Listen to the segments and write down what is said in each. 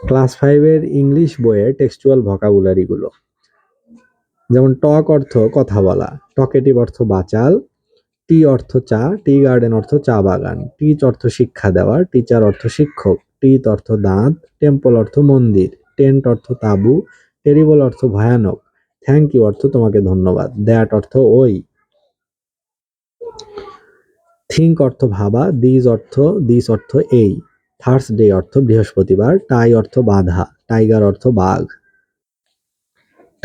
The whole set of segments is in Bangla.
ক্লাস 5 এর ইংলিশ বইয়ের টেক্সচুয়াল ভোকাবুলারিগুলো, যেমন টক অর্থ কথা বলা, টকেটিভ অর্থ বাচাল, টি অর্থ চা, টি গার্ডেন অর্থ চা বাগান, টিচ অর্থ শিক্ষা দেওয়া, টিচার অর্থ শিক্ষক, টিথ অর্থ দাঁত, টেম্পল অর্থ মন্দির, টেন্ট অর্থ তাঁবু, টেরিবল অর্থ ভয়ানক, থ্যাংক ইউ অর্থ তোমাকে ধন্যবাদ, দ্যাট অর্থ ওই, থিঙ্ক অর্থ ভাবা, দিস অর্থ এই, থার্সডে অর্থ বৃহস্পতিবার, টাই অর্থ বাঁধা, টাইগার অর্থ বাঘ,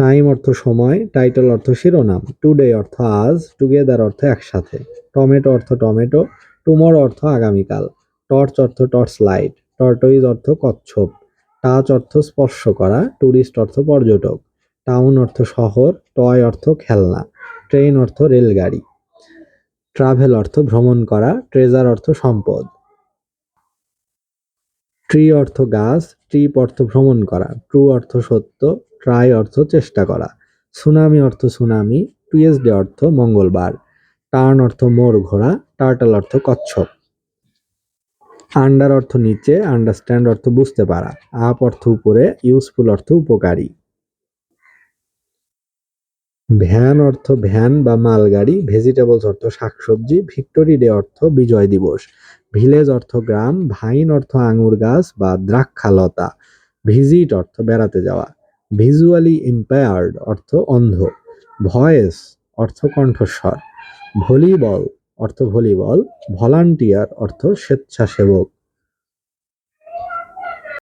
টাইম অর্থ সময়, টাইটেল অর্থ শিরোনাম, টুডে অর্থ আজ, টুগেদার অর্থ একসাথে, টমেটো অর্থ টমেটো, টুমরো অর্থ আগামীকাল, টর্চ অর্থ টর্চ লাইট, টর্টইজ অর্থ কচ্ছপ, টাচ অর্থ স্পর্শ করা, ট্যুরিস্ট অর্থ পর্যটক, টাউন অর্থ শহর, টয় অর্থ খেলনা, ট্রেন অর্থ রেলগাড়ি, ট্রাভেল অর্থ ভ্রমণ করা, ট্রেজার অর্থ সম্পদ, ট্রি অর্থ গাছ, ট্রিপ অর্থ ভ্রমণ করা, ট্রু অর্থ সত্য, ট্রাই অর্থ চেষ্টা করা, সুনামি অর্থ সুনামি, টুয়েসডে অর্থ মঙ্গলবার, টার্ন অর্থ মোড় ঘোরা, টার্টল অর্থ কচ্ছপ, আন্ডার অর্থ নিচে, আন্ডারস্ট্যান্ড অর্থ বুঝতে পারা, আপ অর্থ উপরে, ইউজফুল অর্থ উপকারী, ভ্যান অর্থ ভ্যান বা মালগাড়ি, ভেজিটেবলস অর্থ শাকসবজি, ভিক্টোরি ডে অর্থ বিজয় দিবস, ভিলেজ অর্থ গ্রাম, ভাইন অর্থ আঙুর গাছ বা দ্রাক্ষালতা, ভিজিট অর্থ বেড়াতে যাওয়া, ভিজুয়ালি ইম্পেয়ার্ড অর্থ অন্ধ, ভয়েস অর্থ কণ্ঠস্বর, ভলিবল অর্থ ভলিবল, ভলান্টিয়ার অর্থ স্বেচ্ছাসেবক।